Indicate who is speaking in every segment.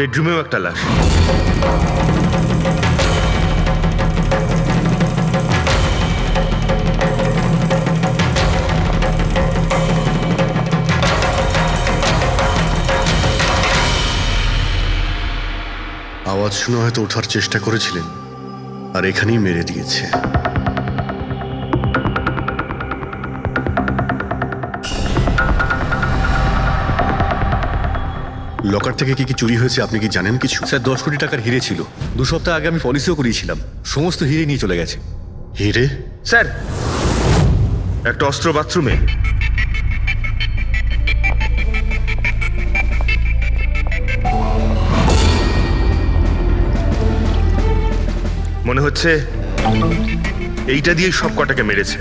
Speaker 1: বেডরুমেও একটা লাশ।
Speaker 2: আওয়াজ শুনে হয়তো ওঠার চেষ্টা করেছিলেন, আর এখানেই মেরে দিয়েছে। লকার থেকে কি কি চুরি হয়েছে আপনি কি জানেন কিছু?
Speaker 3: স্যার 10 কোটি টাকার হিরে ছিল। 2 সপ্তাহ আগে আমি পলিসিও করিয়েছিলাম, সমস্ত হিরে নিয়ে চলে গেছে।
Speaker 2: হিরে?
Speaker 1: স্যার, একটা অস্ত্র বাথরুমে। মনে হচ্ছে এইটা দিয়েই সব কটাকে মেরেছে।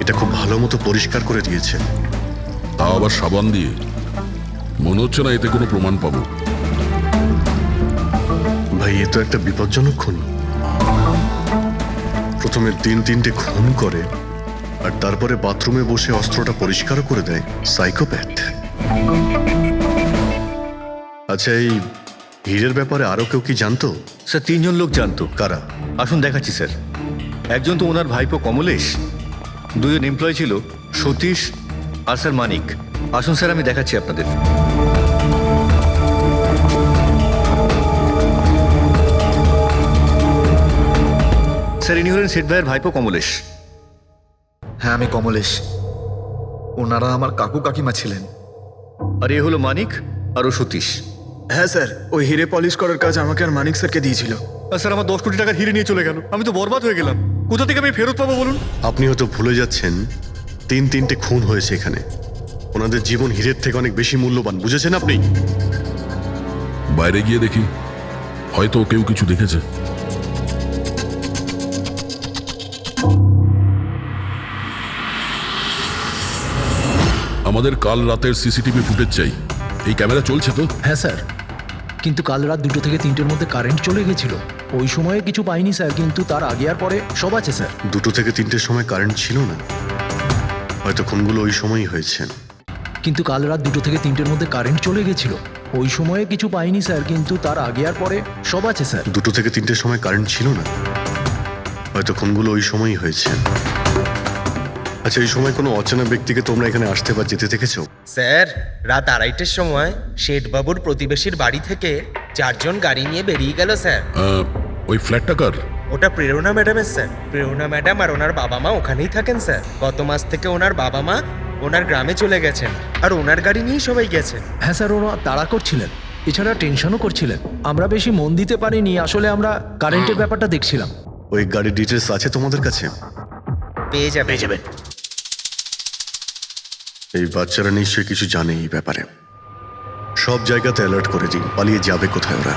Speaker 2: এটা খুব ভালো মতো পরিষ্কার করে দিয়েছে।
Speaker 4: তাও আবার সাবান দিয়ে। মনে হচ্ছে না এতে কোনো প্রমাণ পাবো।
Speaker 2: ভাই, এ তো একটা বিপজ্জনক খুন। প্রথমে 3-3টে খুন করে, আর তারপরে বাথরুমে বসে অস্ত্রটা পরিষ্কারও করে দেয়। সাইকোপ্যাথ। আচ্ছা, এই হীরের ব্যাপারে আরো কেউ কি জানতো?
Speaker 3: স্যার 3 জন লোক জানতো।
Speaker 2: কারা?
Speaker 3: আসুন দেখাচ্ছি স্যার। একজন তো ওনার ভাইপো কমলেশ, 2 জন এমপ্লয় ছিল, সতীশ আর স্যার মানিক। আসুন স্যার, আমি দেখাচ্ছি আপনাদের। স্যার, ইনি হলেন সেট ভাইয়ের ভাইপো কমলেশ।
Speaker 5: হ্যাঁ, আমি কমলেশ। ওনারা আমার কাকু কাকিমা ছিলেন।
Speaker 3: আর এ হলো মানিক, আর ও সতীশ।
Speaker 5: হ্যাঁ স্যার, ওই হিরে পলিশ করার কাজ আমাকে আর মানিক স্যারকে দিয়েছিল।
Speaker 3: আর স্যার, আমার 10 কোটি টাকার হিরে নিয়ে চলে গেল। আমি তো বরবাদ হয়ে গেলাম। কোথা থেকে আমি ফেরত পাবো বলুন?
Speaker 2: আপনি হয়তো ভুলে যাচ্ছেন 3-3টে খুন হয়েছে এখানে। ওনাদের জীবন হীরের থেকে অনেক বেশি মূল্যবান, বুঝেছেন আপনি?
Speaker 4: বাইরে গিয়ে দেখি, হয়তো কেউ কিছু দেখেছে। আমাদের কাল রাতের সিসিটিভি ফুটেজ চাই। এই ক্যামেরা চলছে তো?
Speaker 6: হ্যাঁ স্যার, কিন্তু কাল রাত 2টো থেকে 3টের মধ্যে কারেন্ট চলে গেছিল। ওই সময়ে কিছু পাইনি স্যার, কিন্তু তার আগে আর পরে সব আছে স্যার।
Speaker 2: 2টো থেকে 3টের সময় কারেন্ট ছিল না, হয়তো খুনগুলো ওই সময়ই হয়েছে।
Speaker 6: কিন্তু কাল রাত 2টো থেকে 3টের মধ্যে কারেন্ট চলে গেছিল। ওই সময়ে কিছু পাইনি স্যার, কিন্তু তার আগে আর পরে সব আছে স্যার।
Speaker 2: 2টো থেকে 3টের সময় কারেন্ট ছিল না, হয়তো খুনগুলো ওই সময়ই হয়েছে। আচ্ছা, এই সময় কোনো অচেনা ব্যক্তিকে তোমরা এখানে আসতে বা যেতে দেখেছো?
Speaker 7: স্যার, রাত 2:30টার সময় শেঠবাবুর প্রতিবেশীর বাড়ি থেকে 4 জন গাড়ি নিয়ে বেরিয়ে গেল স্যার।
Speaker 4: ওই ফ্ল্যাটটা কার?
Speaker 7: ওটা প্রেরণা ম্যাডামের স্যার। প্রেরণা ম্যাডাম আর ওনার বাবা মা ওখানেই থাকেন স্যার। গত মাস থেকে ওনার বাবা মা ওনার গ্রামে চলে গেছেন, আর ওনার গাড়ি নিয়েই সবাই গেছেন।
Speaker 6: হ্যাঁ স্যার, ওরা তাড়া করছিলেন, এছাড়া টেনশনও করছিলেন। আমরা বেশি মন দিতে পারিনি, আসলে আমরা কারেন্টের ব্যাপারটা দেখছিলাম।
Speaker 2: ওই গাড়ির ডিটেলস আছে তোমাদের কাছে?
Speaker 7: পেয়ে যাবেন।
Speaker 2: এই বাচ্চারা নিশ্চয়ই কিছু জানে এই ব্যাপারে। সব জায়গাতে অ্যালার্ট করে দিন, পালিয়ে যাবে কোথায় ওরা।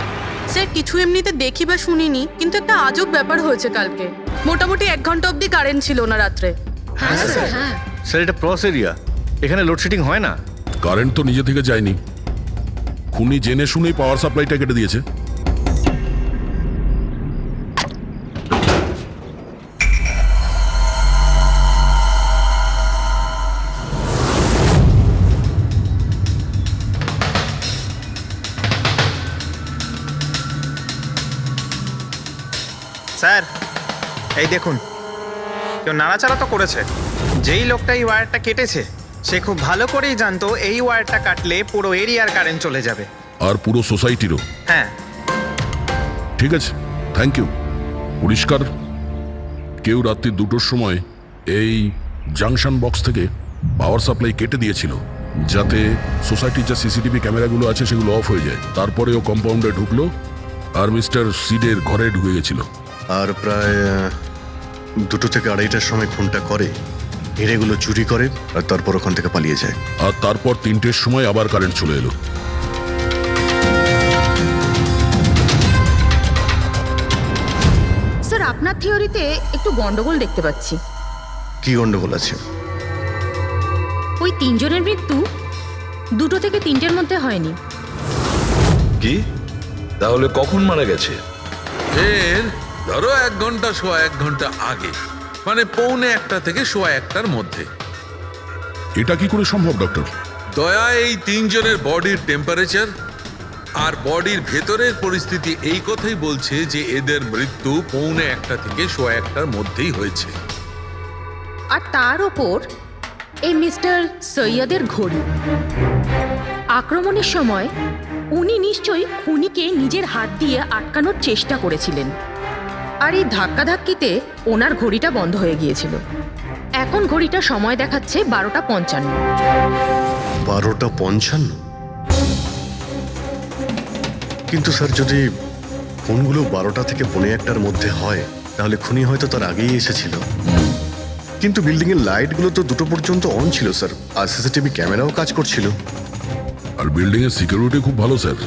Speaker 8: স্যার, কিছু এমনিতে দেখি বা শুনিনি, কিন্তু একটা আজব ব্যাপার হয়েছে কালকে। মোটামুটি 1 ঘন্টা অবধি কারেন্ট ছিল না রাত্রে।
Speaker 9: হ্যাঁ স্যার, হ্যাঁ।
Speaker 3: স্যার, এটা প্রস এরিয়া, এখানে লোডশেডিং হয় না।
Speaker 4: কারেন্ট তো নিজে থেকে যায়নি। খুনি জেনে শুনেই পাওয়ার সাপ্লাইটা কেটে দিয়েছে।
Speaker 10: স্যার, এই দেখুন, কেউ নাড়াচাড়া তো করেছে। যেই লোকটা এই ওয়্যারটা কেটেছে সে খুব ভালো করেই জানতো এই ওয়্যারটা কাটলে পুরো এরিয়ার কারেন্ট চলে যাবে।
Speaker 4: আর পুরো সোসাইটিরও।
Speaker 10: হ্যাঁ।
Speaker 4: ঠিক আছে, থ্যাংক ইউ। পরিষ্কার, কেউ রাত্রি 2টোর সময় এই জাংশন বক্স থেকে পাওয়ার সাপ্লাই কেটে দিয়েছিল, যাতে সোসাইটির যা সিসিটিভি ক্যামেরাগুলো আছে সেগুলো অফ হয়ে যায়। তারপরে ও কম্পাউন্ডে ঢুকলো আর মিস্টার সিডের ঘরে ঢুকে গেছিল।
Speaker 2: আর প্রায় 2টো থেকে 2:30টার সময় খুনটা করে, হিরেগুলো চুরি করে, আর তারপর ওখান থেকে পালিয়ে যায়।
Speaker 4: আর তারপর 3টের সময় আবার কারেন্ট চলে এলো।
Speaker 8: স্যার, আপনার থিওরিতে একটু গন্ডগোল দেখতে পাচ্ছি।
Speaker 2: কি গন্ডগোল আছে?
Speaker 8: ওই 3 জনের মৃত্যু 2টো থেকে 3টের মধ্যে হয়নি।
Speaker 1: কি? তাহলে কখন মারা গেছে?
Speaker 11: ধরো 1 ঘন্টা 1 ঘন্টা আগে। মানে 1:45 থেকে 1:15 মধ্যে।
Speaker 4: এটা কি করে সম্ভব ডক্টর?
Speaker 11: দয়া, এই 3 জনের বডির টেম্পারেচার আর বডির ভেতরের পরিস্থিতি এই কথাই বলছে যে এদের মৃত্যু 1:45 থেকে 1:15 মধ্যেই হয়েছে।
Speaker 9: আর তার ওপর এই মিস্টার সৈয়দের ঘড়ি। আক্রমণের সময় উনি নিশ্চয়ই খুনিকে নিজের হাত দিয়ে আটকানোর চেষ্টা করেছিলেন, আর এই ধাক্কাধাক্কিতে ওনার ঘড়িটা বন্ধ হয়ে গিয়েছিল। এখন ঘড়িটা সময় দেখাচ্ছে 12:55।
Speaker 2: 12:55? কিন্তু স্যার, যদি ফোনগুলো 12টা থেকে 1:45টার মধ্যে হয় তাহলে খুনি হয়তো তার আগেই এসেছিল। কিন্তু বিল্ডিং এর লাইটগুলো তো 2টো পর্যন্ত অন ছিল স্যার, আর সিসিটিভি ক্যামেরাও কাজ করছিল।
Speaker 4: আর বিল্ডিং এর সিকিউরিটি খুব ভালো স্যার।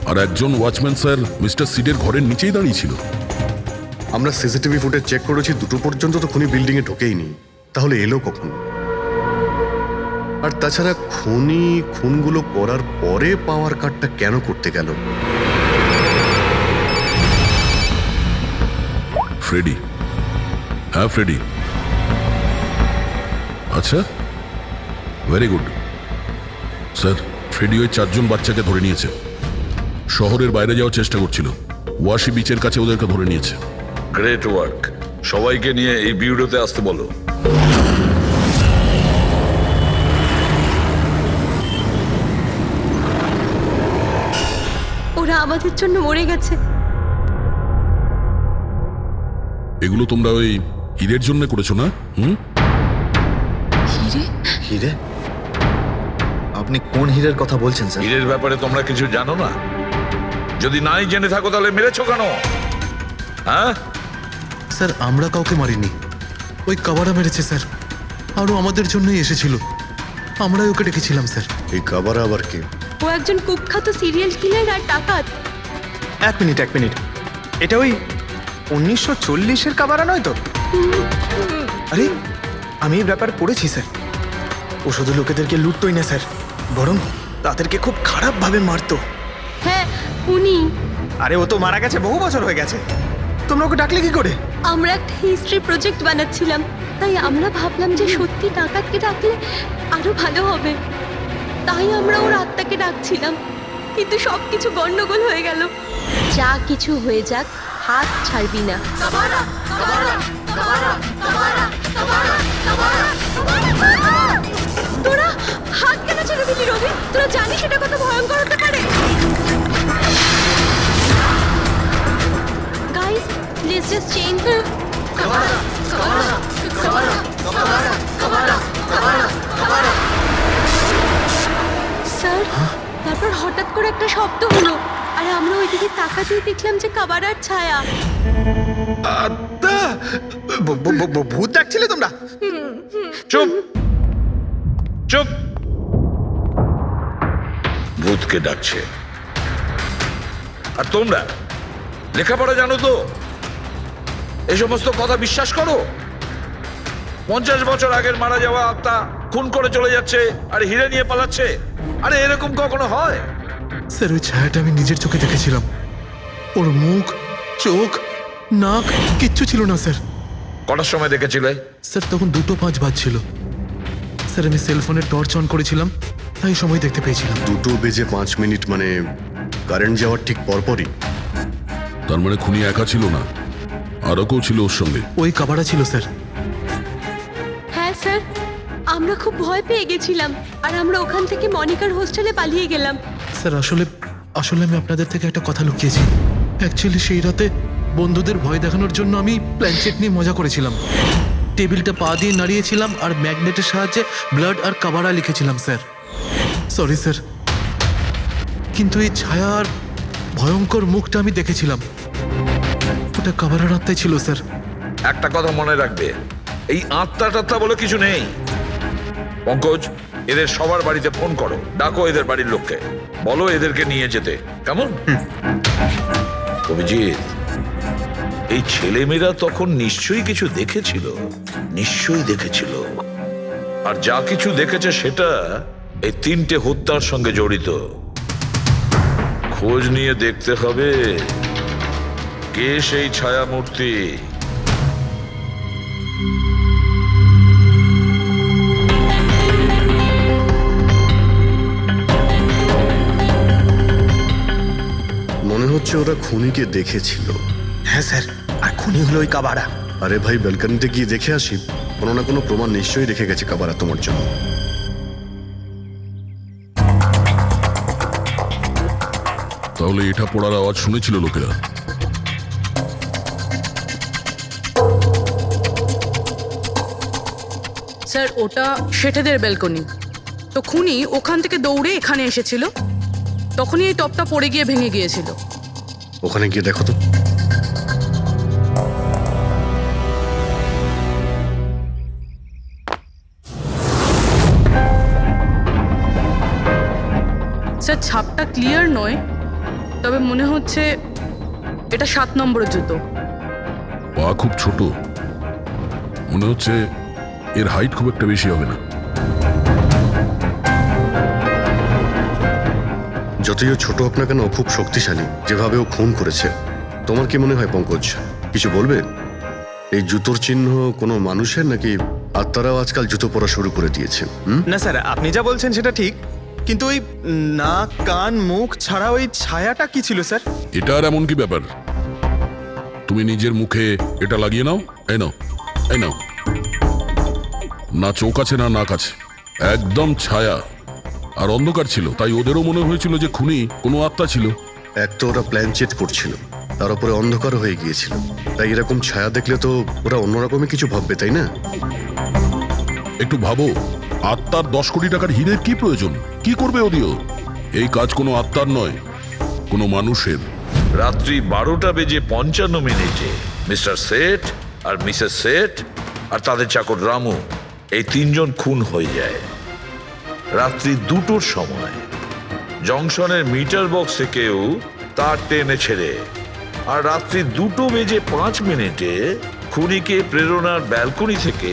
Speaker 4: আর একজন ওয়াচম্যান স্যার মিস্টার সিডের ঘরের নিচেই দাঁড়িয়ে ছিল।
Speaker 2: আমরা সিসিটিভি ফুটেজ চেক করেছি, 2টো পর্যন্ত তো খুনি বিল্ডিং এ ঢোকেইনি। তাহলে এলো কখন? আর তাছাড়া খুনি খুনগুলো করার পরে পাওয়ার কার্ডটা কেন করতে গেল?
Speaker 4: ফ্রেডি। হ্যাঁ ফ্রেডি। আচ্ছা, ভেরি গুড স্যার। ফ্রেডি ওই 4 জন বাচ্চাকে ধরে নিয়েছে। শহরের বাইরে যাওয়ার চেষ্টা করছিল, ওয়াশি বিচের কাছে ওদেরকে ধরে নিয়েছে।
Speaker 1: Great work. সবাইকে নিয়ে এই বিউরোতে আসতে বলো।
Speaker 8: ওরা আমাদের জন্য মরে গেছে।
Speaker 4: এগুলো তোমরা ওই হীরের জন্য করেছো না?
Speaker 9: হিরে?
Speaker 5: হিরে? আপনি কোন হীরের কথা বলছেন স্যার?
Speaker 1: হীরের ব্যাপারে তোমরা কিছু জানো না? যদি নাই জেনে থাকো তাহলে মেরেছো কেন? হ্যাঁ
Speaker 6: স্যার, আমরা কাউকে মারিনি, ওই কাবারা মেরেছে স্যার। আরও আমাদের জন্যই এসেছিল, আমরাই ওকে ডেকেছিলাম স্যার।
Speaker 2: এই কাবারা আবার কে?
Speaker 8: ও একজন কুখ্যাত সিরিয়াল কিলার আর ডাকাত।
Speaker 7: এক মিনিট, এটা ওই 1940-এর কাবারা নয় তো? আরে, আমি এই ব্যাপার পড়েছি স্যার। ও শুধু লোকেদেরকে লুটতোই না স্যার, বরং তাদেরকে খুব খারাপভাবে মারতো।
Speaker 8: হ্যাঁ, উনি।
Speaker 7: আরে, ও তো মারা গেছে, বহু বছর হয়ে গেছে। তোমরা ওকে ডাকলে কি করে?
Speaker 8: আমরা একটা হিস্ট্রি প্রজেক্ট বানাচ্ছিলাম, তাই আমরা ভাবলাম যে সত্যি ডাকাতকে ডাকলে আরো ভালো হবে। তাই আমরা ওর আত্মাকে ডাকছিলাম, কিন্তু সবকিছু গন্ডগোল হয়ে গেল। যা কিছু হয়ে যাক, হাত ছাড়বি না। তোরা হাত কেন ছেড়ে দিলি রবি? তোরা জানিস এটা কত ভয়ঙ্কর হতে পারে। Guys, let's just change. Sir, তারপর হঠাৎ করে একটা শব্দ হলো, আর আমরা ওইদিকে তাকাতেই দেখলাম যে কাবারার ছায়া।
Speaker 7: ভূত ডাকছিলে তোমরা?
Speaker 1: চুপ চুপ। ভূতকে ডাকছে। আর তোমরা লেখাপড়া জানো তো? এই সমস্ত কথা বিশ্বাস করো? 50 বছর আগের মারা যাওয়া আত্মা খুন করে চলে যাচ্ছে আর হিরে নিয়ে পালাচ্ছে। আরে এরকম কখনো হয়?
Speaker 6: স্যার, ওই ছায়াটা আমি নিজের চোখে দেখেছিলাম। ওর মুখ, চোখ, নাক কিচ্ছু ছিল না স্যার।
Speaker 1: কটার সময় দেখেছিলে?
Speaker 6: স্যার, তখন 2:05 বাজছিল স্যার। আমি সেলফোনের টর্চ অন করেছিলাম, তাই সময় দেখতে পেয়েছিলাম।
Speaker 2: 2:05 মানে কারেন্ট যাওয়ার ঠিক পরপরই।
Speaker 4: তার মানে খুনি একা ছিল না, আরও কেউ ছিল ওর সঙ্গে।
Speaker 6: ওই কাবারা ছিল স্যার।
Speaker 8: হ্যাঁ স্যার, আমরা খুব ভয় পেয়ে গেছিলাম, আর আমরা ওখান থেকে মনিকার হোস্টেলে পালিয়ে গেলাম।
Speaker 6: স্যার, আসলে আমি আপনাদের থেকে একটা কথা লুকিয়েছি। অ্যাকচুয়ালি সেই রাতে বন্ধুদের ভয় দেখানোর জন্য আমি প্ল্যানচেট নিয়ে মজা করেছিলাম। টেবিলটা পা দিয়ে নাড়িয়েছিলাম আর ম্যাগনেটের সাহায্যে ব্লাড আর কাবারা লিখেছিলাম স্যার। সরি স্যার, কিন্তু এই ছায়ার ভয়ঙ্কর মুখটা আমি দেখেছিলাম, ওটা কাবারার আত্মাই ছিল স্যার।
Speaker 1: একটা কথা মনে রাখবে, এই আত্মা টাত্মা বলে কিছু নেই। পঙ্কজ, এদের সবার বাড়িতে ফোন করো, ডাকো এদের বাড়ির লোককে, বলো এদেরকে নিয়ে যেতে। কেমন? অভিজিৎ, এই ছেলেমেয়েরা তখন নিশ্চয়ই কিছু দেখেছিল, নিশ্চয়ই দেখেছিল। আর যা কিছু দেখেছে সেটা এই 3টে হত্যার সঙ্গে জড়িত। খোঁজ নিয়ে দেখতে হবে কে সেই ছায়া মূর্তি।
Speaker 2: ওরা খুনিকে দেখেছিল।
Speaker 7: হ্যাঁ স্যার, আর খুনি হলো ওই কাবারা।
Speaker 2: আরে ভাই, ব্যালকনিতে গিয়ে দেখে আসি, কোনো না কোনো প্রমাণ নিশ্চয়ই রেখে গেছে কাবারা তোমার জন্য।
Speaker 4: তাহলে এটা পড়ার আওয়াজ শুনেছিল লোকেরা।
Speaker 12: স্যার ওটা শেঠেদের ব্যালকনি, তো খুনি ওখান থেকে দৌড়ে এখানে এসেছিল, তখনই এই টপটা পড়ে গিয়ে ভেঙে গিয়েছিল।
Speaker 2: ওখানে গিয়ে দেখো তো।
Speaker 12: স্যার ছাপটা ক্লিয়ার নয়, তবে মনে হচ্ছে এটা 7 নম্বরের জুতো।
Speaker 4: পা খুব ছোট, মনে হচ্ছে এর হাইট খুব একটা বেশি হবে না।
Speaker 2: যতই ও ছোট হোক না কেন, ও খুব শক্তিশালী। যেভাবে ও খুন করেছে, তোমার কি মনে হয় পঙ্কজ? কিছু বলবে? এই জুতোর চিহ্ন কোনো মানুষের, নাকি আত্মারাও আজকাল জুতো পরা শুরু করে দিয়েছে?
Speaker 7: না স্যার, আপনি যা বলছেন সেটা ঠিক, কিন্তু ওই নাক, কান, মুখ ছাড়া ওই ছায়াটা কি ছিল স্যার?
Speaker 4: এটা আর এমন কি ব্যাপার? তুমি নিজের মুখে এটা লাগিয়ে নাও। এই নাও, এই নাও। না চোখ আছে না নাক আছে, একদম ছায়া। আর অন্ধকার ছিল, তাই ওদেরও মনে হয়েছিল যে খুনি কোনো আত্মা ছিল।
Speaker 2: এক তো ওরা প্ল্যানচেট করছিল, তার উপরে অন্ধকার হয়ে গিয়েছিল, তাই এরকম ছায়া দেখলে তো ওরা অন্যরকমই কিছু ভাববে, তাই না?
Speaker 4: একটু ভাবো, আত্মার 10 কোটি টাকার হীরের কি প্রয়োজন? কি করবে ওদিও? এই কাজ কোনো আত্মার নয়, কোনো মানুষের।
Speaker 1: রাত্রি 12:55 মিস্টার সেঠ আর মিসেস সেঠ আর তাদের চাকর রামু, এই 3 জন খুন হয়ে যায় রাত্রি 2টোর সময়। জংশনের মিটার বক্স থেকেও তার টেনে ছেড়ে। আর রাত্রি 2:05 খুনিকে প্রেরণার ব্যালকনি থেকে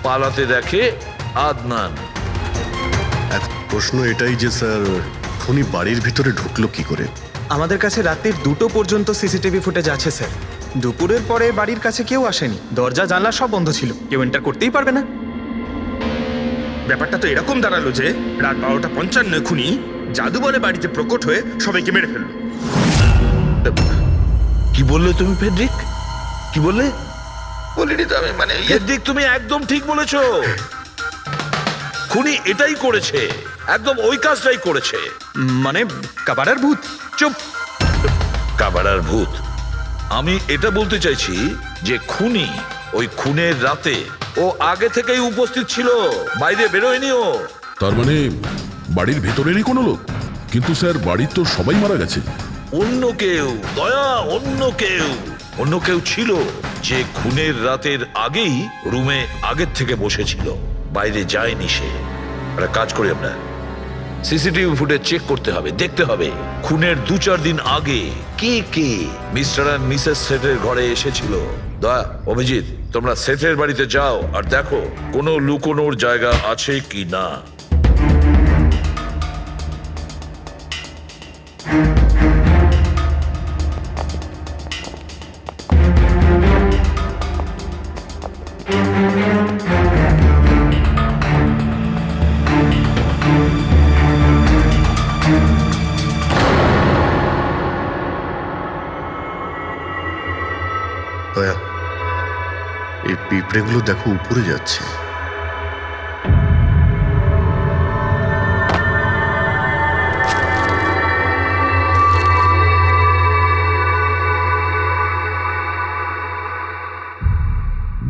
Speaker 1: পালাতে দেখে আদনান।
Speaker 2: এখন প্রশ্ন এটাই যে স্যার, খুনি বাড়ির ভিতরে ঢুকলো কি করে?
Speaker 7: আমাদের কাছে রাত্রির 2টো পর্যন্ত সিসিটিভি ফুটেজ আছে স্যার। দুপুরের পরে বাড়ির কাছে কেউ আসেনি, দরজা জানলা সব বন্ধ ছিল, কেউ এন্টার করতেই পারবে না।
Speaker 13: ব্যাপারটা তো এরকম দাঁড়ালো যে রাত 12:55 খুনি জাদু বলে বাড়িতে প্রকট হয়ে সবাইকে মেরে ফেললো।
Speaker 1: কি বললে তুমি ফেডরিক? কি বললে?
Speaker 13: বলিনি তো আমি, মানে
Speaker 1: ফেডরিক, তুমি একদম ঠিক বলেছো। খুনি এটাই করেছে, একদম ওই কাজটাই করেছে।
Speaker 7: মানে কাবারার ভূত?
Speaker 1: চুপ! কাবারার ভূত? আমি এটা বলতে চাইছি যে খুনি ওই খুনের রাতে ও আগে থেকেই উপস্থিত ছিল, বাইরে বেরোয়নি ও।
Speaker 4: তার মানে বাড়ির ভেতরেরই কোনো লোক? কিন্তু স্যার, বাড়ির তো সবাই মারা গেছে।
Speaker 1: অন্য কেউ, দয়া, অন্য কেউ ছিল যে খুনের রাতের আগেই রুমে আগের থেকে বসেছিল, বাইরে যায়নি সে। একটা কাজ করি আমরা, সিসিটিভি ফুটেজ চেক করতে হবে, দেখতে হবে খুনের 2-4 দিন আগে কে কে মিস্টার আর মিসেস সেটের ঘরে এসেছিল। দয়া, অভিজিৎ, তোমরা সেটের বাড়িতে যাও আর দেখো কোনো লুকোনোর জায়গা আছে কি না।
Speaker 2: দয়া, এই পিঁপড়েগুলো দেখো উপরে যাচ্ছে।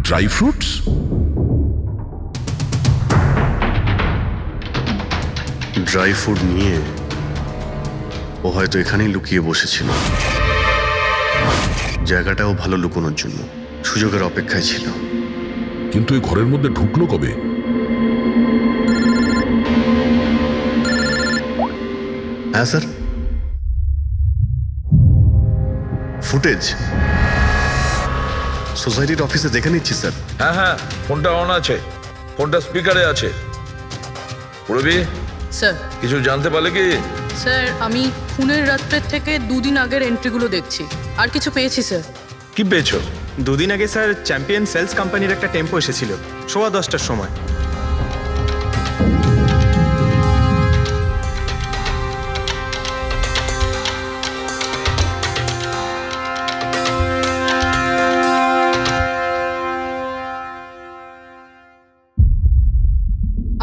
Speaker 4: Dry fruits?
Speaker 2: ড্রাই ফ্রুট নিয়ে ও হয়তো এখানেই লুকিয়ে বসেছিল। জায়গাটাও ভালো লুকোনোর জন্য, সুযোগের অপেক্ষায় ছিল।
Speaker 4: কিন্তু এই ঘরের মধ্যে ঢুকলো কবে?
Speaker 2: হ্যাঁ স্যার, ফুটেজ সোসাইটির অফিসে দেখে নিচ্ছি স্যার।
Speaker 1: হ্যাঁ হ্যাঁ, ফোনটা অন আছে, ফোনটা স্পিকারে আছে। পুরবি,
Speaker 12: স্যার
Speaker 1: কিছু জানতে পারলে কি?
Speaker 12: স্যার আমি খুনের রাত্রের থেকে 2 দিন আগের এন্ট্রিগুলো দেখছি, আর কিছু পেয়েছি স্যার।
Speaker 1: কি পেয়েছো?
Speaker 7: 2 দিন আগে স্যার চ্যাম্পিয়ন সেলস কোম্পানির একটা টেম্পো এসেছিল 10:15টার সময়।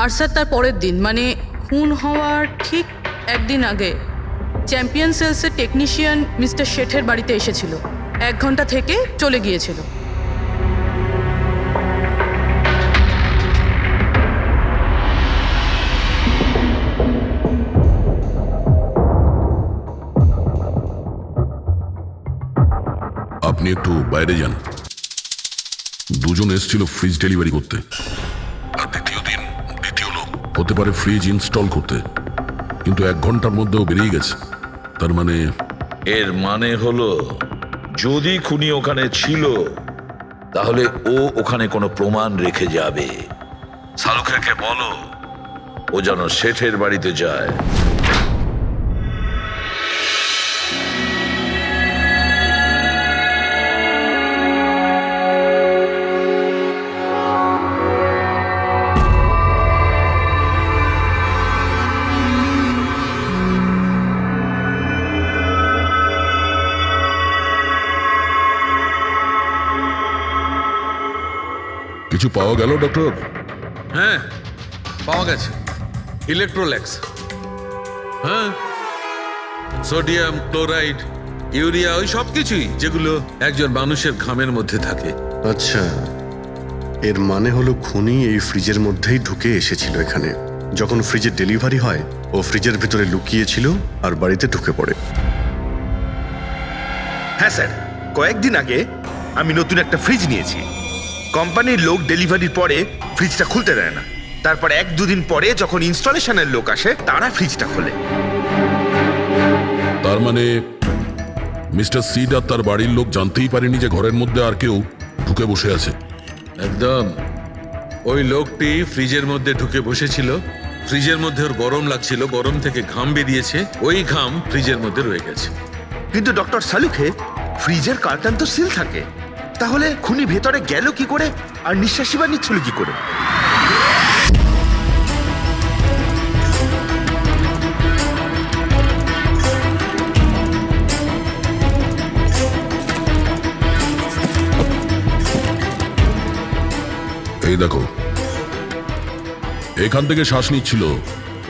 Speaker 12: আর স্যার তার পরের দিন মানে খুন হওয়ার ঠিক একদিন আগে চ্যাম্পিয়ন সেলসের টেকনিশিয়ান মিস্টার শেঠের বাড়িতে এসেছিল, 1 ঘন্টা থেকে চলে গিয়েছিল।
Speaker 4: আপনি একটু বাইরে যান। দুজন এসেছিল ফ্রিজ ডেলিভারি করতে, আর দ্বিতীয় লোক হতে পারে ফ্রিজ ইনস্টল করতে, কিন্তু 1 ঘন্টার মধ্যেও বেরিয়ে গেছে। তার মানে
Speaker 1: এর মানে হলো যদি খুনি ওখানে ছিল তাহলে ও ওখানে কোনো প্রমাণ রেখে যাবে। শালুখাকে বলো ও যেন শেঠের বাড়িতে যায়।
Speaker 4: কিছু পাওয়া গেল ডক্টর?
Speaker 11: হ্যাঁ, পাওয়া গেছে ইলেকট্রোল্যাক্স। হ্যাঁ, সোডিয়াম ক্লোরাইড, ইউরিয়া, ওই সব কিছুই যেগুলো একজন মানুষের ঘামের মধ্যে থাকে।
Speaker 2: আচ্ছা, এর মানে হলো খুনি এই ফ্রিজের মধ্যেই ঢুকে এসেছিল এখানে। যখন ফ্রিজের ডেলিভারি হয় ও ফ্রিজের ভিতরে লুকিয়েছিল আর বাড়িতে ঢুকে পড়ে।
Speaker 13: হ্যাঁ স্যার, কয়েকদিন আগে আমি নতুন একটা ফ্রিজ নিয়েছি। কোম্পানির লোক ডেলিভারির পরে ফ্রিজটা খুলতে দেয় না। তারপর 1-2 দিন পরে যখন ইনস্টলেশনের লোক আসে তারা ফ্রিজটা খোলে।
Speaker 4: তার মানে মিস্টার সিড আর তার বাড়ির লোক জানতেই পারেনি যে ঘরের মধ্যে আর কেউ ঢুকে বসে আছে।
Speaker 11: একদম। ওই লোকটি ফ্রিজের মধ্যে ঢুকে বসেছিল, ফ্রিজের মধ্যে ওর গরম লাগছিল, গরম থেকে ঘাম বেরিয়েছে, ওই ঘাম ফ্রিজের মধ্যে রয়ে গেছে।
Speaker 13: কিন্তু ডক্টর সালুখে, ফ্রিজের কার্টন তো সিল থাকে, তাহলে খুনি ভেতরে গেল কি করে আর নিঃশ্বাসই বা নিচ্ছিল কি করে?
Speaker 4: এই দেখো, এখান থেকে শ্বাস নিচ্ছিল।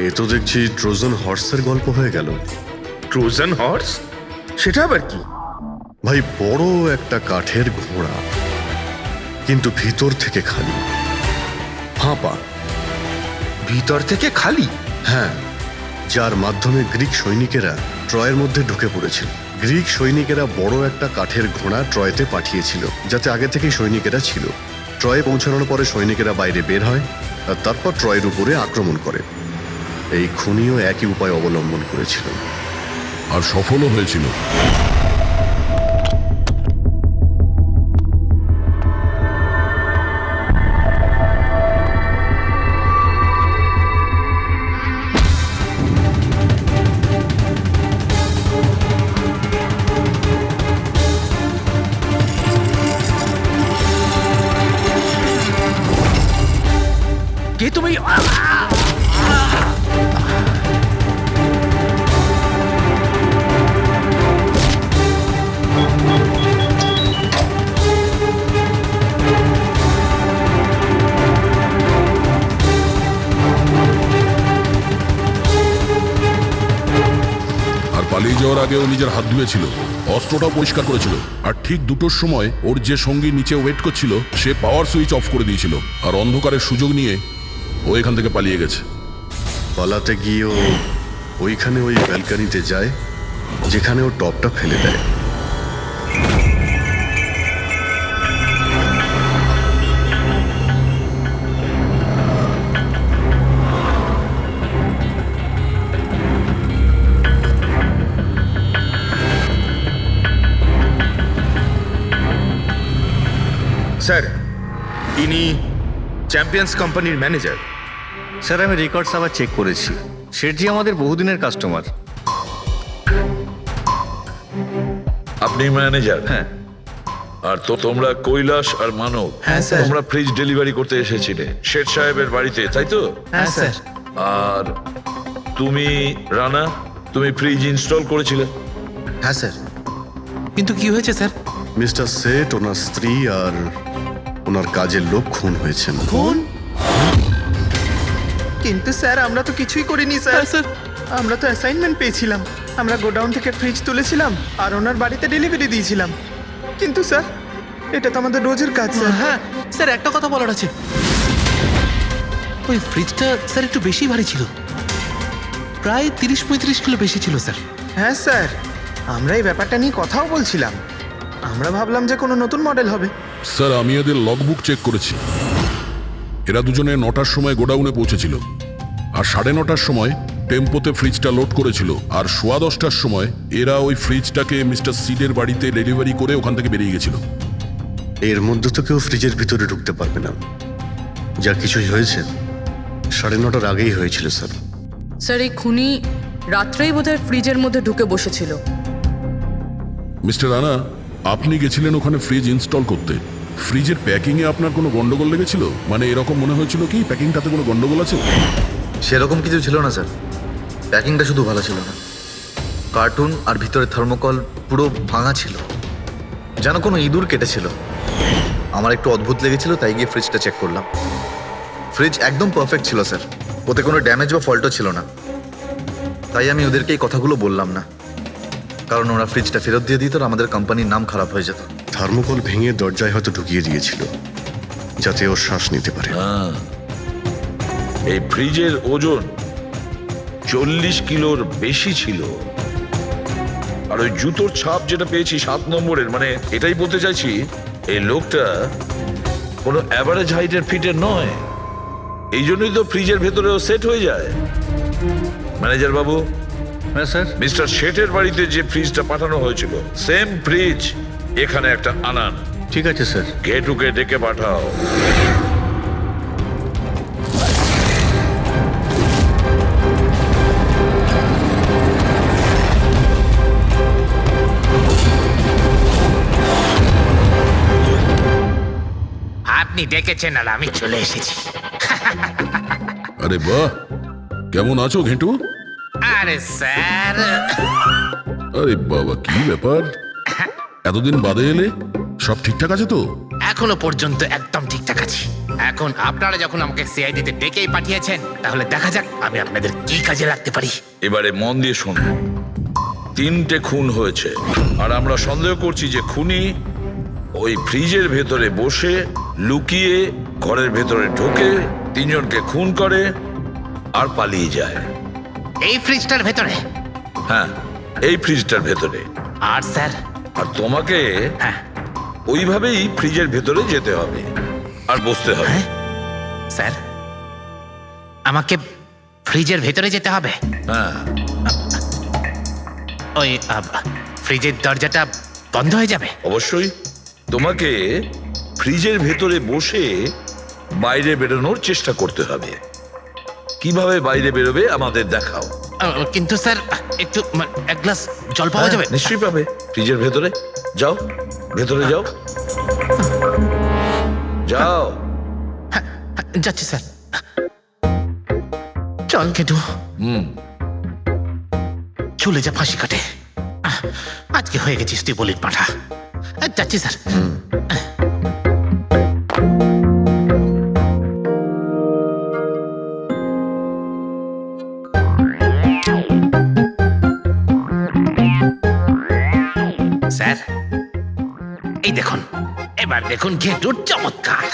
Speaker 2: এ তো দেখছি ট্রোজান হর্সের গল্প হয়ে গেল।
Speaker 13: Trojan horse? সেটা আবার কি?
Speaker 2: ভাই, বড় একটা কাঠের ঘোড়া, কিন্তু ভিতর থেকে খালি, ফাঁপা।
Speaker 13: ভিতর থেকে খালি?
Speaker 2: হ্যাঁ, যার মাধ্যমে গ্রিক সৈনিকেরা ট্রয়ের মধ্যে ঢুকে পড়েছিল। গ্রিক সৈনিকেরা বড় একটা কাঠের ঘোড়া ট্রয়তে পাঠিয়েছিল, যাতে আগে থেকেই সৈনিকেরা ছিল। ট্রয়ে পৌঁছানোর পরে সৈনিকেরা বাইরে বের হয় আর তারপর ট্রয়ের উপরে আক্রমণ করে। এই খুনিও একই উপায় অবলম্বন করেছিল
Speaker 4: আর সফলও হয়েছিল।
Speaker 13: কে তুমি?
Speaker 4: পালিয়ে যাওয়ার আগে ও নিজের হাত ধুয়েছিল, অস্ত্রটাও পরিষ্কার করেছিল, আর ঠিক 2টোর সময় ওর যে সঙ্গী নিচে ওয়েট করছিল সে পাওয়ার সুইচ অফ করে দিয়েছিল, আর অন্ধকারের সুযোগ নিয়ে ও এখান থেকে পালিয়ে গেছে।
Speaker 2: পালাতে গিয়ে ও ওইখানে ওই ব্যালকানিতে যায় যেখানে ও টপটা ফেলে দেয়।
Speaker 13: স্যার, ইনি চ্যাম্পিয়ন্স কোম্পানির ম্যানেজার।
Speaker 3: স্যার, আমি রেকর্ডস আবার চেক করেছি, শেঠজি আমাদের বহুদিনের কাস্টমার।
Speaker 1: আপনি ম্যানেজার?
Speaker 3: হ্যাঁ।
Speaker 1: আর তো তোমরা কৈলাস আর মানব,
Speaker 7: হ্যাঁ, স্যার।
Speaker 1: তোমরা ফ্রিজ ডেলিভারি করতে এসেছিলে শেঠ সাহেবের বাড়িতে, তাই তো?
Speaker 7: হ্যাঁ স্যার।
Speaker 1: আর তুমি রানা, তুমি ফ্রিজ ইনস্টল করেছিলে?
Speaker 7: হ্যাঁ স্যার। কিন্তু কি হয়েছে স্যার?
Speaker 2: মিস্টার সেট, ওনার স্ত্রী আর ওনার কাজের লোক খুন হয়েছেন।
Speaker 7: খুন?
Speaker 10: কিন্তু স্যার আমরা তো কিছুই করিনি স্যার
Speaker 6: স্যার
Speaker 10: আমরা তো অ্যাসাইনমেন্ট পেয়েছিলাম আমরা গোডাউন থেকে ফ্রিজ তুলেছিলাম আর ওনার বাড়িতে ডেলিভারি দিয়েছিলাম কিন্তু স্যার এটা তো আমাদের রোজের কাজ স্যার
Speaker 6: হ্যাঁ স্যার একটা কথা বলার আছে। ওই ফ্রিজটা স্যার একটু বেশি ভারী ছিল, প্রায় 30-35 কিলো বেশি ছিল স্যার।
Speaker 10: হ্যাঁ স্যার আমরা এই ব্যাপারটা নিয়ে কথাও বলছিলাম আমরা ভাবলাম যে কোনো নতুন মডেল হবে
Speaker 4: স্যার আমি এদের লগবুক চেক করেছি। এরা দুজনে 9টার সময় গোডাউনে পৌঁছেছিল, আর 9:30টার সময় টেম্পোতে ফ্রিজটা লোড করেছিল, আর 10:15টার সময় এরা ওই ফ্রিজটাকে মিস্টার সিডের বাড়িতে ডেলিভারি করে ওখান থেকে বেরিয়ে গেছিল।
Speaker 2: এর মধ্যে তো কেউ ফ্রিজের ভিতরে ঢুকতে পারবে না। যা কিছুই হয়েছে 9:30টার আগেই হয়েছিল স্যার।
Speaker 12: স্যার এই খুনি রাত্রেই বোধহয় ফ্রিজের মধ্যে ঢুকে বসেছিল।
Speaker 4: মিস্টার রানা, আপনি গেছিলেন ওখানে ফ্রিজ ইনস্টল করতে। ফ্রিজের প্যাকিংয়ে আপনার কোনো গন্ডগোল লেগেছিল? মানে এরকম মনে হয়েছিল কি প্যাকিংটাতে কোনো গন্ডগোল আছে?
Speaker 5: সেরকম কিছু ছিল না স্যার, প্যাকিংটা শুধু ভালো ছিল না, কার্টুন আর ভিতরে থার্মোকল পুরো ভাঙা ছিল, যেন কোনো ইঁদুর কেটেছিল। আমার একটু অদ্ভুত লেগেছিল, তাই গিয়ে ফ্রিজটা চেক করলাম। ফ্রিজ একদম পারফেক্ট ছিল স্যার, ওতে কোনো ড্যামেজ বা ফল্টও ছিল না। তাই আমি ওদেরকে এই কথাগুলো বললাম না, কারণ ওরা ফ্রিজটা ফেরত দিয়ে দিত আর আমাদের কোম্পানির নাম খারাপ হয়ে যেত।
Speaker 2: থার্মোকল ভেঙে দরজায় হয়তো ঢুকিয়ে দিয়েছিল, যাতে ওর শ্বাস নিতে পারে।
Speaker 1: এই ফ্রিজের ওজন 40 কিলোর বেশি ছিল। আর ওই জুতোর ছাপ যেটা পেয়েছি 7 নম্বরের, মানে এটাই বলতে চাইছি এই লোকটা কোনো অ্যাভারেজ হাইটের ফিটের নয়। এই জন্যই তো ফ্রিজের ভেতরেও সেট হয়ে যায়। ম্যানেজার বাবু,
Speaker 3: হ্যাঁ স্যার।
Speaker 1: মিস্টার শেঠের বাড়িতে যে ফ্রিজটা পাঠানো হয়েছিল সেম ফ্রিজ এখানে একটা আনান।
Speaker 3: ঠিক আছে স্যার।
Speaker 1: গেটুকে ডেকে পাঠাও।
Speaker 14: আপনি ডেকেছেন আর আমি চলে এসেছি।
Speaker 4: আরে বাহ, কেমন আছো ঘেঁটু?
Speaker 14: আরে স্যার,
Speaker 4: আরে বাবা, কি ব্যাপার, এতদিন বাদে এলে? সব ঠিকঠাক আছে তো?
Speaker 14: এখনো পর্যন্ত একদম ঠিকঠাক আছি। এখন আপনারা যখন আমাকে সিআইডিতে ডেকেই পাঠিয়েছেন, তাহলে দেখা যাক আমি আপনাদের কি কাজে লাগতে পারি।
Speaker 1: এবারে মন দিয়ে শুনুন। 3টে খুন হয়েছে, আর আমরা সন্দেহ করছি যে খুনি ওই ফ্রিজের ভেতরে বসে লুকিয়ে ঘরের ভেতরে ঢোকে, 3 জনকে খুন করে আর পালিয়ে যায়।
Speaker 14: এই ফ্রিজটার ভেতরে?
Speaker 1: হ্যাঁ, এই ফ্রিজটার ভেতরে।
Speaker 14: আর স্যার?
Speaker 1: আর তোমাকে
Speaker 14: হ্যাঁ,
Speaker 1: ওইভাবেই ফ্রিজের ভেতরে যেতে হবে আর বসতে হবে।
Speaker 14: স্যার আমাকে ফ্রিজের ভেতরে যেতে হবে?
Speaker 1: হ্যাঁ।
Speaker 14: ওই ফ্রিজের দরজাটা বন্ধ হয়ে যাবে?
Speaker 1: অবশ্যই। তোমাকে ফ্রিজের ভেতরে বসে বাইরে বেরোনোর চেষ্টা করতে হবে। কিভাবে বাইরে বেরোবে আমাদের দেখাও।
Speaker 14: কিন্তু স্যার একটু এক গ্লাস জল পাওয়া যাবে?
Speaker 1: নিশ্চয়ই পাবে। ফ্রিজের ভেতরে যাও, ভেতরে যাও, যাও।
Speaker 14: যাচ্ছি স্যার। চল কেটু, চলে যা ফাঁসি কাটে। আজকে হয়ে গেছিস তুই বলির পাঠা। যাচ্ছি স্যার। স্যার এই দেখুন, এবার দেখুন ঘেটুর চমৎকার।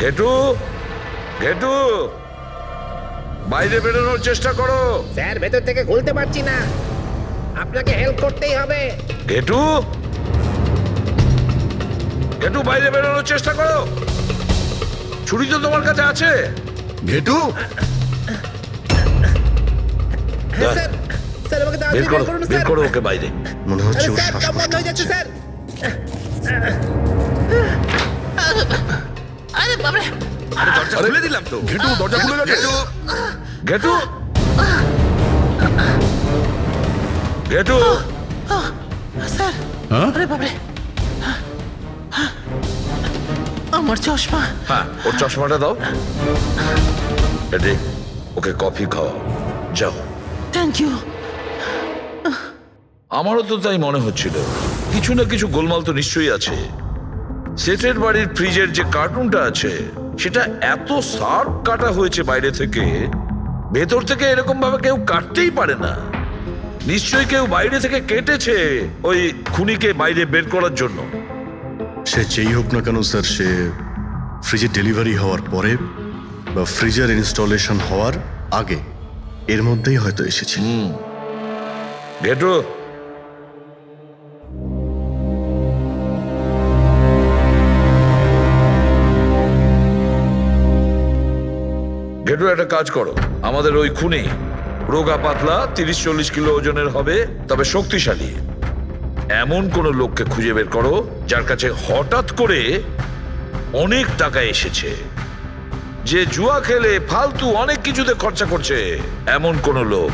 Speaker 1: ঘেটু, ঘেটু, বাইরে বেরোনোর চেষ্টা করো।
Speaker 14: স্যার ভেতর থেকে খুলতে পারছি না, আপনাকে হেল্প করতেই হবে।
Speaker 1: ঘেটু, ঘেটু, বাইরে বেরোনোর চেষ্টা করো। ছুরি তো তোমার কাছে আছে।
Speaker 3: ঘেটু,
Speaker 14: স্যার, স্যার আমাকে
Speaker 1: বের করো, বের করো ওকে বাইরে।
Speaker 2: মনে হচ্ছে ওর শ্বাসকষ্ট
Speaker 14: হয়ে যাচ্ছে
Speaker 2: হচ্ছে।
Speaker 14: স্যার। আরে বাবা,
Speaker 13: দরজা খুলে দিলাম তো।
Speaker 4: ঘেটু, দরজা খুলে গেছে।
Speaker 1: ঘেটু, ঘেটু,
Speaker 12: স্যার,
Speaker 4: হ্যাঁ?
Speaker 12: আরে বাবারে,
Speaker 14: আমার চশমা।
Speaker 1: হ্যাঁ, ওর চশমাটা দাও। এডি, ওকে কফি খাওয়াও, যাও।
Speaker 14: Thank you.
Speaker 1: আমারও তো তাই মনে হচ্ছিল, কিছু না কিছু গোলমাল তো নিশ্চয়ই আছে। সেটের বাড়ির ফ্রিজের যে কার্টুনটা আছে সেটা এত শার্প কাটা হয়েছে বাইরে থেকে, ভেতর থেকে এরকম ভাবে কেউ কাটতেই পারে না। নিশ্চয়ই কেউ বাইরে থেকে কেটেছে ওই খুনিকে বাইরে বের করার জন্য।
Speaker 2: সে যেই হোক না কেন স্যার, সে ফ্রিজের ডেলিভারি হওয়ার পরে বা ফ্রিজার ইনস্টলেশন হওয়ার আগে এর মধ্যেই হয়তো এসেছে।
Speaker 1: ঘেটু, ঘেটু একটা কাজ করো, আমাদের ওই খুনি রোগা পাতলা 30-40 কিলো ওজনের হবে, তবে শক্তিশালী এমন কোন লোককে খুঁজে বের করো যার কাছে হঠাৎ করে অনেক টাকা এসেছে, যে জুয়া খেলে ফালতু অনেক কিছুতে খরচা করছে, এমন কোন লোক,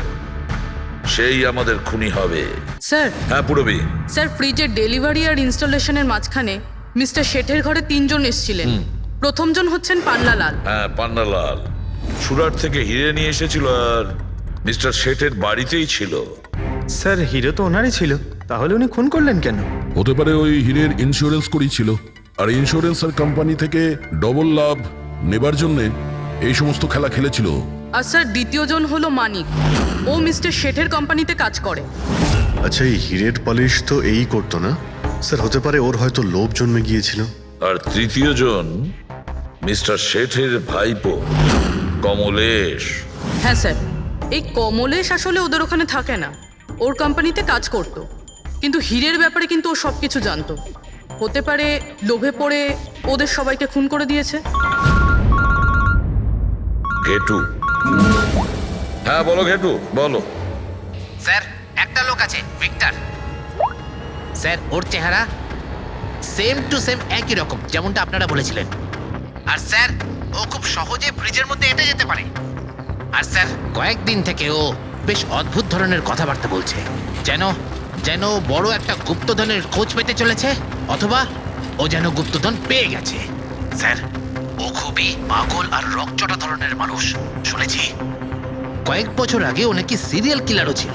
Speaker 1: সেই আমাদের খুনি হবে।
Speaker 12: স্যার,
Speaker 1: হ্যাঁ পুরবি।
Speaker 12: স্যার ফ্রিজের ডেলিভারি আর ইনস্টলেশনের মাঝখানে মিস্টার শেঠের ঘরে 3 জন এসেছিলেন। প্রথমজন হচ্ছেন পান্নালাল।
Speaker 1: হ্যাঁ, পান্নালাল সুরাট থেকে হিরে নিয়ে এসেছিল আর মিস্টার শেঠের বাড়িতেই ছিল।
Speaker 7: স্যার হিরো তো ওনারই ছিল, তাহলে উনি খুন করলেন কেন?
Speaker 4: হতে পারে ওই হীরের ইন্স্যুরেন্স করেছিল, আর ইন্স্যুরেন্সের কোম্পানি থেকে ডবল লাভ নেবার জন্য এই সমস্ত খেলা খেলেছিল।
Speaker 12: আর স্যার দ্বিতীয়জন হলো মানিক, ও মিস্টার শেঠের কোম্পানিতে কাজ করে।
Speaker 2: আচ্ছা, এই হীরের পালিশ তো এই করতো না স্যার, হতে পারে ওর হয়তো লোভ জন্মে গিয়েছিল।
Speaker 1: আর তৃতীয় জন মিস্টার শেঠের ভাইপো কমলেশ।
Speaker 12: হ্যাঁ স্যার, এই কমলেশ আসলে ওদের ওখানে থাকে না, ওর কোম্পানিতে কাজ করতো, কিন্তু হীরের ব্যাপারে কিন্তু ও সব কিছু জানতো। হতে পারে লোভে পড়ে ওদের সবাইকে খুন করে দিয়েছে।
Speaker 1: ঘেটু। হ্যাঁ বলো ঘেটু, বলো।
Speaker 14: স্যার একটা লোক আছে, ভিক্টর। স্যার ওর চেহারা সেম টু সেম একই রকম যেমনটা আপনারা বলেছিলেন। আর স্যার ও খুব সহজে ফ্রিজের মধ্যে এঁটে যেতে পারে। আর স্যার কয়েকদিন থেকে ও বেশ অদ্ভুত ধরনের কথাবার্তা বলছে, যেন যেন বড় একটা গুপ্তধনের খোঁজ পেতে চলেছে, অথবা ও যেন গুপ্তধন পেয়ে গেছে। স্যার ও খুবই পাগল আর রকচটা ধরনের মানুষ। শুনেছি কয়েক বছর আগে ও নাকি সিরিয়াল কিলারও ছিল।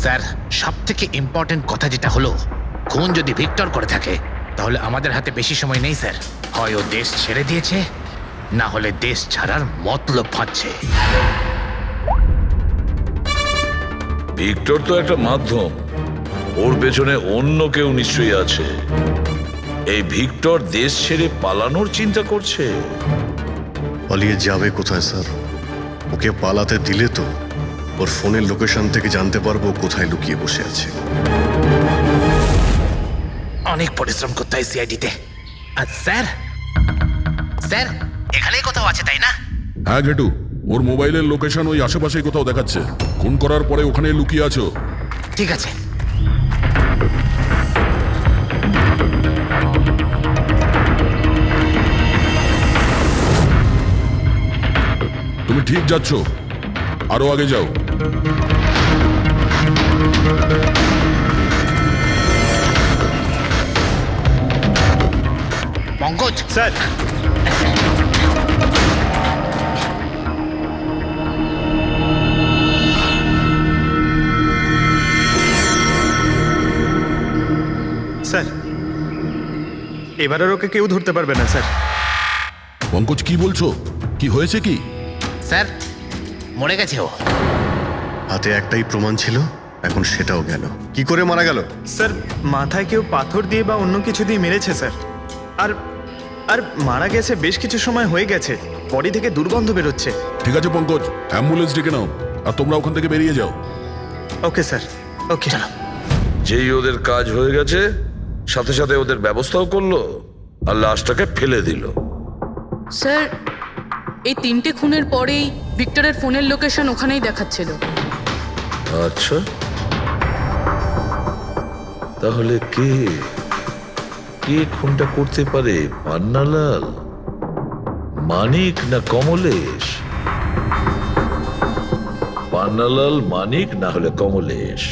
Speaker 14: স্যার সব থেকে ইম্পর্টেন্ট কথা যেটা হলো, খুন যদি ভিক্টর করে থাকে তাহলে আমাদের হাতে বেশি সময় নেই স্যার। হয় ও দেশ ছেড়ে দিয়েছে, না হলে দেশ ছাড়ার মতলব ভাবছে।
Speaker 1: ভিক্টর তো একটা মাধ্যম, ওর পেছনে অন্য কেউ নিশ্চয়ই আছে। এই ভিক্টর দেশ ছেড়ে পালানোর চিন্তা করছে।
Speaker 2: পালিয়ে যাবে কোথায় স্যার? ওকে পালাতে দিলে তো ওর ফোনের লোকেশন থেকে জানতে পারবো কোথায় লুকিয়ে বসে আছে।
Speaker 14: অনেক পরিশ্রম করতে হয় সিআইডিতে। আর স্যার স্যার এখানেই কোথাও আছে তাই না?
Speaker 4: হ্যাঁ ঘেটু, ওর মোবাইলের লোকেশন ওই আশেপাশেই কোথাও দেখাচ্ছে। খুন করার পরে ওখানে লুকিয়ে আছো।
Speaker 14: ঠিক আছে।
Speaker 4: তুমি ঠিক যাচ্ছ, আরো আগে যাও।
Speaker 14: পঙ্কজ।
Speaker 7: স্যার স্যার এবার আর ওকে কেউ ধরতে পারবে না স্যার।
Speaker 4: পঙ্কজ কি বলছো? কি হয়েছে কি?
Speaker 14: স্যার মরে গেছে ও।
Speaker 2: হাতে একটাই প্রমাণ ছিল, এখন সেটাও গেল। কি করে মারা গেল?
Speaker 7: স্যার মাথায় কেউ পাথর দিয়ে বা অন্য কিছু দিয়ে মেরেছে স্যার। আর আর মারা গেছে বেশ কিছু সময় হয়ে গেছে, বডি থেকে দুর্গন্ধ বেরোচ্ছে।
Speaker 4: ঠিক আছে পঙ্কজ, অ্যাম্বুলেন্স ডেকে নাও আর তোমরা ওখান থেকে বেরিয়ে যাও।
Speaker 7: ওকে স্যার, ওকে।
Speaker 1: যেই ওদের কাজ হয়ে গেছে, সাথে সাথে ওদের ব্যবস্থাও করলো আর লাশটাকে ফেলে দিল।
Speaker 12: স্যার এই 3টে খুনের পরেই ভিক্টরের ফোনের লোকেশন ওখানেই দেখাচ্ছিল।
Speaker 1: আচ্ছা, তাহলে কে কে খুনটা করতে পারে? পান্নালাল, মানিক না কমলেশ? পান্নালাল, মানিক না হলে কমলেশ।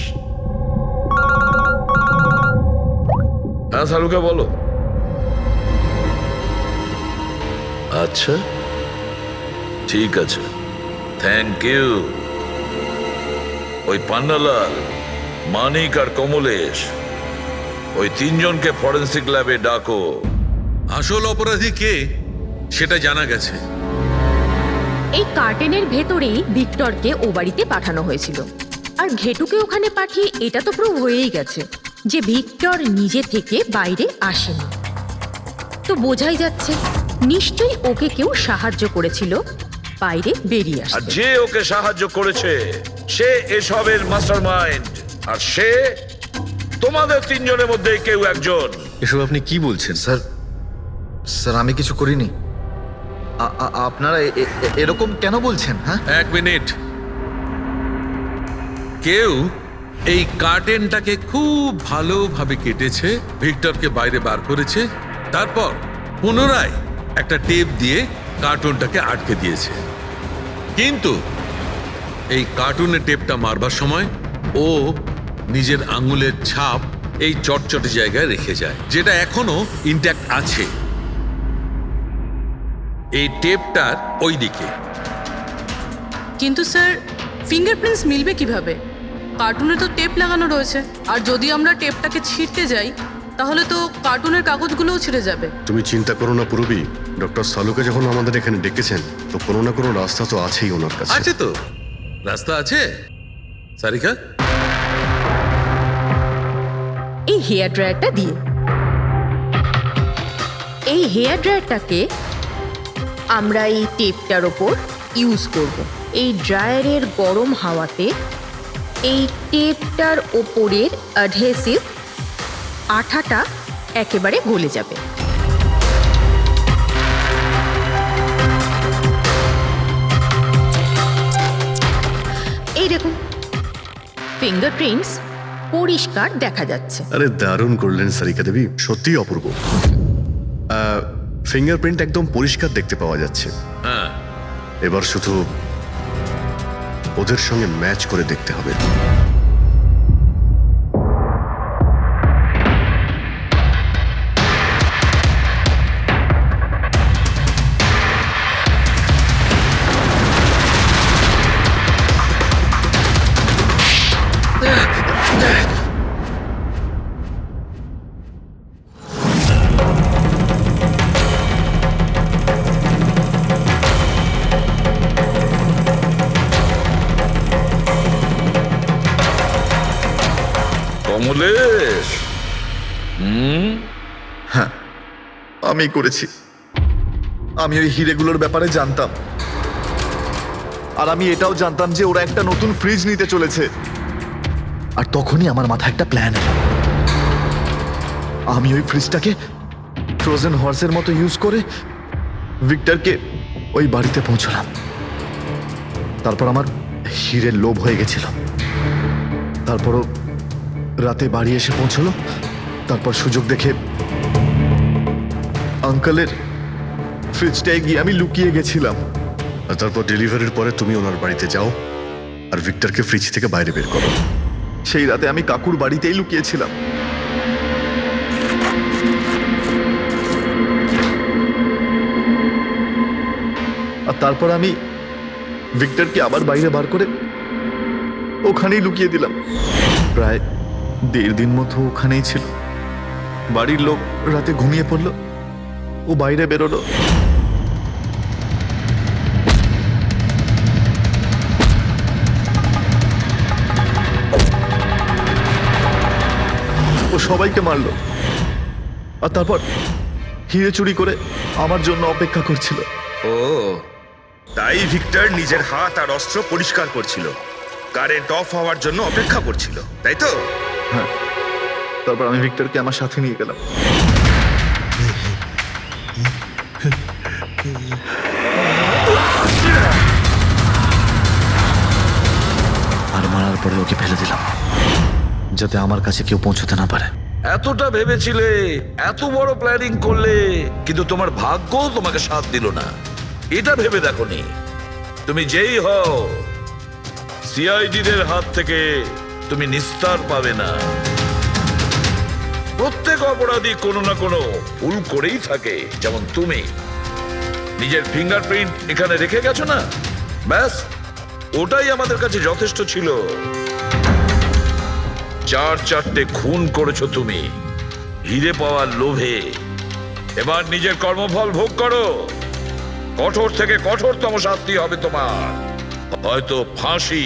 Speaker 1: হ্যাঁ সালুকা বলো। আচ্ছা, ঠিক আছে, থ্যাংক ইউ। ওই পান্নালাল, মানিক আর কমলেশ, ওই তিনজনকে ফরেন্সিক ল্যাবে ডাকো।
Speaker 11: আসল অপরাধী কে সেটা জানা গেছে।
Speaker 9: এই কার্টেনের ভেতরেই ভিক্টরকে ও বাড়িতে পাঠানো হয়েছিল। আর ঘেটুকে ওখানে পাঠিয়ে এটা তো প্রুভ হয়েই গেছে যে ভিক্টর নিজে থেকে বাইরে আসেনি। তো বোঝাই যাচ্ছে নিশ্চয়ই ওকে কেউ সাহায্য করেছিল বাইরে বেরিয়ে
Speaker 1: আর
Speaker 9: আসতে।
Speaker 1: যে ওকে সাহায্য করেছে সে এসবের মাস্টারমাইন্ড, আর সে তোমাদের তিনজনের মধ্যে কেউ একজন।
Speaker 3: এসব আপনি কি বলছেন?
Speaker 5: স্যার, স্যার আমি কিছু করিনি। আপনারা এরকম কেন বলছেন? হ্যাঁ,
Speaker 11: এক মিনিট। কেউ এই কার্টেনটাকে খুব ভালোভাবে কেটেছে, ভিক্টরকে বাইরে বার করেছে, তারপর পুনরায় একটা টেপ দিয়ে কার্টুনটাকে আটকে দিয়েছে। কিন্তু এই কার্টুনের টেপটা মারবার সময় ও নিজের আঙুলের ছাপ এই চটচটে জায়গায় রেখে যায়, যেটা এখনো ইনট্যাক্ট আছে। এই টেপটার ওই দিকে।
Speaker 12: কিন্তু স্যার, ফিঙ্গারপ্রিন্টস মিলবে কিভাবে? কার্টুনে তো টেপ লাগানো রয়েছে, আর যদি আমরা টেপটাকে ছিঁড়তে যাই তাহলে তো কার্টুনের কাগজগুলোও ছিঁড়ে যাবে।
Speaker 2: তুমি চিন্তা করো না পুরবি, ডক্টর সালুকে যখন আমাদের এখানে ডেকেছেন তো কোনো না কোনো রাস্তা তো আছেই ওনার কাছে।
Speaker 11: আছে তো, রাস্তা আছে। সারিকা,
Speaker 9: এই হেয়ার ড্রায়ারটা দিয়ে, এই হেয়ার ড্রায়ারটাকে আমরা এই টেপটার ওপর ইউজ করব। এই ড্রায়ারের গরম হাওয়াতে এই টেপটার ওপরের অ্যাডহেসিভ আঠাটা একেবারে গলে যাবে। এই দেখুন, ফিঙ্গারপ্রিন্টস পরিষ্কার দেখা যাচ্ছে।
Speaker 2: আরে দারুণ করলেন সারিকা দেবী, সত্যিই অপূর্ব। ফিঙ্গারপ্রিন্ট একদম পরিষ্কার দেখতে পাওয়া যাচ্ছে।
Speaker 1: হ্যাঁ,
Speaker 2: এবার শুধু ওদের সঙ্গে ম্যাচ করে দেখতে হবে।
Speaker 1: কমলেশ,
Speaker 5: হ্যাঁ আমি করেছি। আমি ওই হিরেগুলোর ব্যাপারে জানতাম, আর আমি এটাও জানতাম যে ওরা একটা নতুন ফ্রিজ নিতে চলেছে। আর তখনই আমার মাথায় একটা প্ল্যান এলো। আমি ওই ফ্রিজটাকে ফ্রোজেন হর্সের মতো ইউজ করে ভিক্টরকে ওই বাড়িতে পৌঁছলাম। তারপর আমার হিরের লোভ হয়ে গেছিল। তারপরও রাতে বাড়ি এসে পৌঁছলো। তারপর সুযোগ দেখে আঙ্কেলের ফ্রিজটায় গিয়ে আমি লুকিয়ে গেছিলাম।
Speaker 2: আর তারপর ডেলিভারির পরে তুমি ওনার বাড়িতে যাও আর ভিক্টরকে ফ্রিজ থেকে বাইরে বের করো।
Speaker 5: সেই রাতে আমি কাকুর বাড়িতেই লুকিয়েছিলাম। আর তারপর আমি ভিক্টরকে আবার বাইরে বার করে ওখানেই লুকিয়ে দিলাম। প্রায় 1.5 দিন মতো ওখানেই ছিল। বাড়ির লোক রাতে ঘুমিয়ে পড়লো, ও বাইরে বেরোলো। ও সবাইকে মারলো, আর তারপর হিরে চুরি করে আমার জন্য অপেক্ষা করছিল।
Speaker 13: ও তাই ভিক্টর নিজের হাত আর অস্ত্র পরিষ্কার করছিল, কারেন্ট অফ হওয়ার জন্য অপেক্ষা করছিল, তাই তো?
Speaker 5: হ্যাঁ, তারপর আমি ভিক্টরকে আমার সাথে নিয়ে গেলাম। আর মারার পরে ওকে ফেলে দিলাম, যাতে আমার কাছে কেউ পৌঁছতে না পারে।
Speaker 1: এতটা ভেবেছিলে, এত বড় প্ল্যানিং করলে, কিন্তু তোমার ভাগ্য তোমাকে সাথ দিল না। এটা ভেবে দেখোনি তুমি যেই হও সিআইডিদের হাত থেকে তুমি নিস্তার পাবে না। প্রত্যেক অপরাধী কোনো না কোনো ভুল করেই থাকে, যেমন তুমি। নিজের ফিঙ্গারপ্রিন্ট এখানে রেখে গেছো না, ব্যাস ওটাই আমাদের কাছে যথেষ্ট ছিল। 4 খুন করেছো তুমি হিরে পাওয়ার লোভে। এবার নিজের কর্মফল ভোগ করো। কঠোর থেকে কঠোরতম শাস্তি হবে তোমার, হয়তো ফাঁসি।